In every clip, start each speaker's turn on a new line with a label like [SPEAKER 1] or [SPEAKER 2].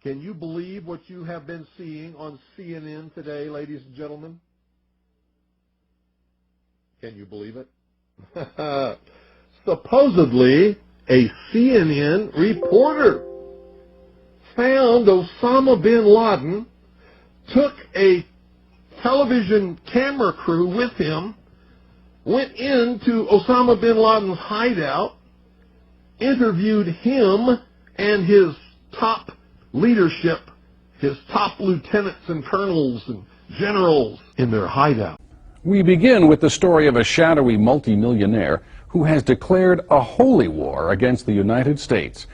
[SPEAKER 1] Can you believe what you have been seeing on CNN today, ladies and gentlemen? Can you believe it? Supposedly, a CNN reporter found Osama bin Laden, took a television camera crew with him, went into Osama bin Laden's hideout, interviewed him and his top leadership, his top lieutenants and colonels and generals in their hideout.
[SPEAKER 2] We begin with the story of a shadowy multimillionaire who has declared a holy war against the United States.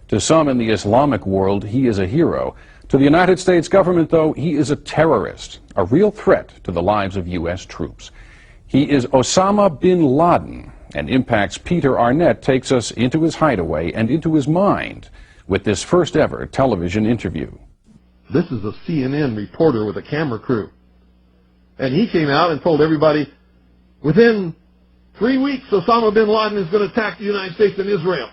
[SPEAKER 2] To some in the Islamic world, he is a hero. To the United States government, though, he is a terrorist, a real threat to the lives of U.S. troops. He is Osama bin Laden, and Impact's Peter Arnett takes us into his hideaway and into his mind with this first ever television interview.
[SPEAKER 1] This is a CNN reporter with a camera crew. And he came out and told everybody, within 3 weeks, Osama bin Laden is going to attack the United States and Israel.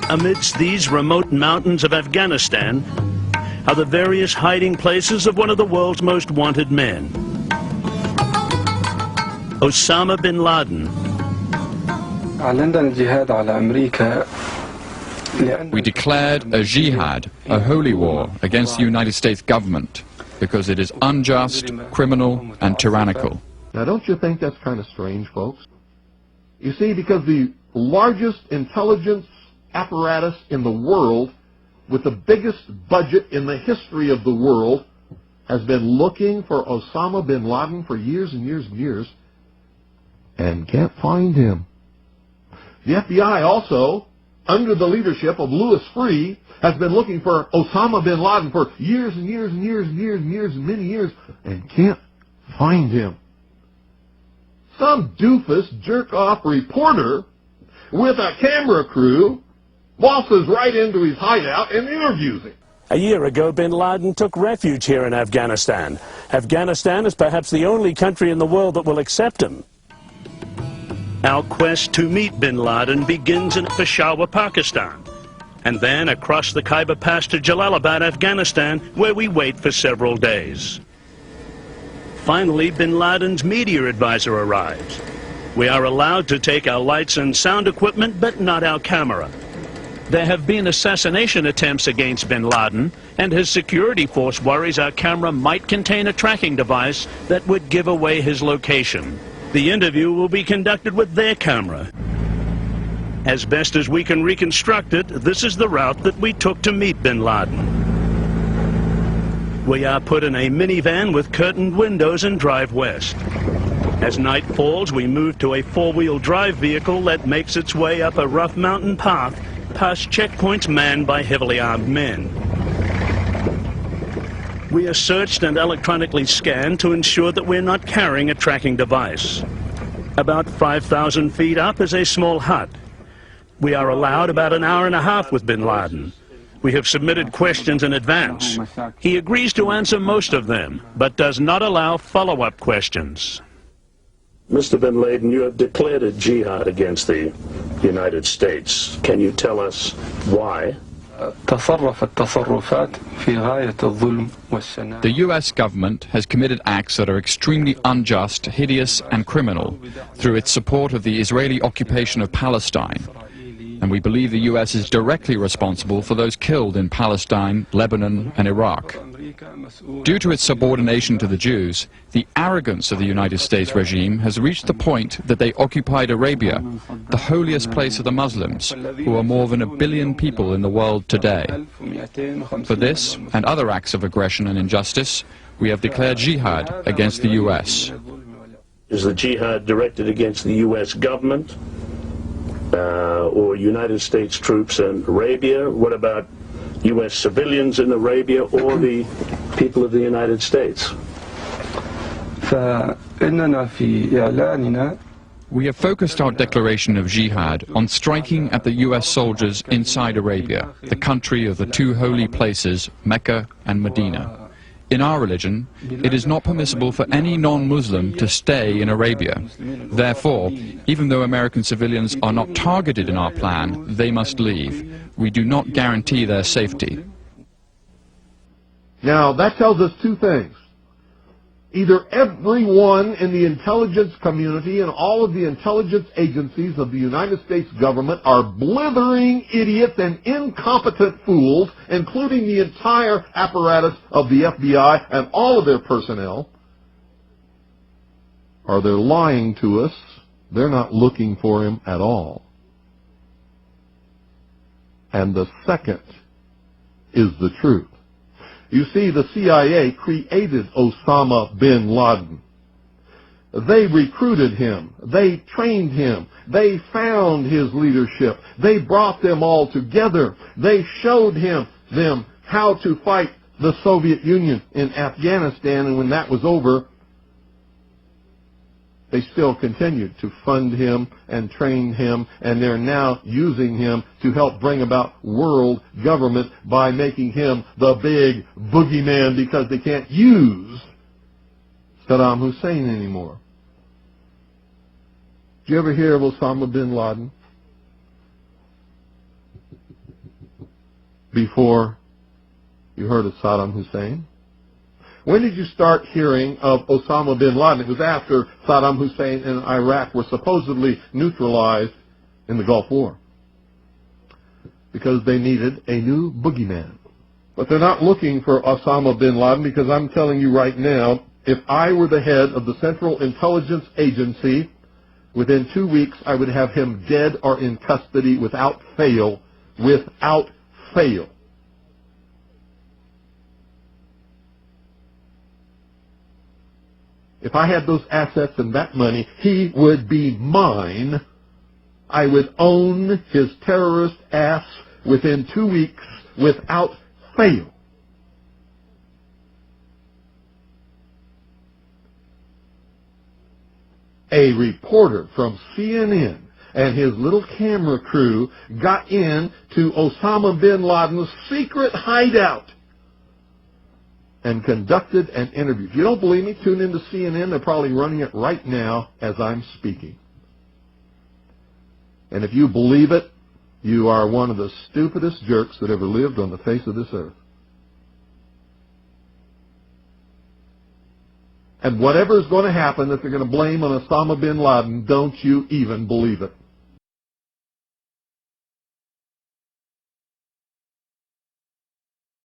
[SPEAKER 3] Amidst these remote mountains of Afghanistan are the various hiding places of one of the world's most wanted men, Osama bin Laden.
[SPEAKER 4] We declared a jihad, a holy war, against the United States government because it is unjust, criminal, and tyrannical.
[SPEAKER 1] Now, don't you think that's kind of strange, folks? You see, because the largest intelligence apparatus in the world, with the biggest budget in the history of the world, has been looking for Osama bin Laden for years and years and years, and can't find him. The FBI also, under the leadership of Louis Freeh, has been looking for Osama bin Laden for years and years and years and years and years and many years, and can't find him. Some doofus, jerk-off reporter with a camera crew waltzes right into his hideout and interviews him.
[SPEAKER 3] A year ago, bin Laden took refuge here in Afghanistan. Afghanistan is perhaps the only country in the world that will accept him. Our quest to meet bin Laden begins in Peshawar, Pakistan, and then across the Khyber Pass to Jalalabad, Afghanistan, where we wait for several days. Finally, bin Laden's media advisor arrives. We are allowed to take our lights and sound equipment, but not our camera. There have been assassination attempts against bin Laden, and his security force worries our camera might contain a tracking device that would give away his location. The interview will be conducted with their camera. As best as we can reconstruct it, this is the route that we took to meet bin Laden. We are put in a minivan with curtained windows and drive west. As night falls, we move to a four-wheel drive vehicle that makes its way up a rough mountain path past checkpoints manned by heavily armed men. We are searched and electronically scanned to ensure that we're not carrying a tracking device. About 5,000 feet up is a small hut. We are allowed about an hour and a half with bin Laden. We have submitted questions in advance. He agrees to answer most of them, but does not allow follow-up questions. Mr. bin Laden, you have declared a jihad against the United States. Can you tell us why?
[SPEAKER 4] The U.S. government has committed acts that are extremely unjust, hideous, and criminal through its support of the Israeli occupation of Palestine. And we believe the U.S. is directly responsible for those killed in Palestine, Lebanon, and Iraq. Due to its subordination to the Jews, the arrogance of the United States regime has reached the point that they occupied Arabia, the holiest place of the Muslims, who are more than 1 billion people in the world today. For this and other acts of aggression and injustice, we have declared jihad against the U.S.
[SPEAKER 3] Is the jihad directed against the U.S. government or United States troops in Arabia? What about U.S. civilians in Arabia or the people of the United States?
[SPEAKER 4] We have focused our declaration of jihad on striking at the U.S. soldiers inside Arabia, the country of the two holy places, Mecca and Medina. In our religion, it is not permissible for any non-Muslim to stay in Arabia. Therefore, even though American civilians are not targeted in our plan, they must leave. We do not guarantee their safety.
[SPEAKER 1] Now, that tells us two things. Either everyone in the intelligence community and all of the intelligence agencies of the United States government are blithering idiots and incompetent fools, including the entire apparatus of the FBI and all of their personnel, or they're lying to us. They're not looking for him at all. And the second is the truth. You see, the CIA created Osama bin Laden. They recruited him. They trained him. They found his leadership. They brought them all together. They showed them how to fight the Soviet Union in Afghanistan, and when that was over, they still continued to fund him and train him, and they're now using him to help bring about world government by making him the big boogeyman, because they can't use Saddam Hussein anymore. Did you ever hear of Osama bin Laden before you heard of Saddam Hussein? When did you start hearing of Osama bin Laden? It was after Saddam Hussein and Iraq were supposedly neutralized in the Gulf War, because they needed a new boogeyman. But they're not looking for Osama bin Laden, because I'm telling you right now, if I were the head of the Central Intelligence Agency, within 2 weeks I would have him dead or in custody without fail. Without fail. If I had those assets and that money, he would be mine. I would own his terrorist ass within 2 weeks without fail. A reporter from CNN and his little camera crew got in to Osama bin Laden's secret hideout and conducted an interview. If you don't believe me, tune into CNN. They're probably running it right now as I'm speaking. And if you believe it, you are one of the stupidest jerks that ever lived on the face of this earth. And whatever is going to happen that they're going to blame on Osama bin Laden, don't you even believe it.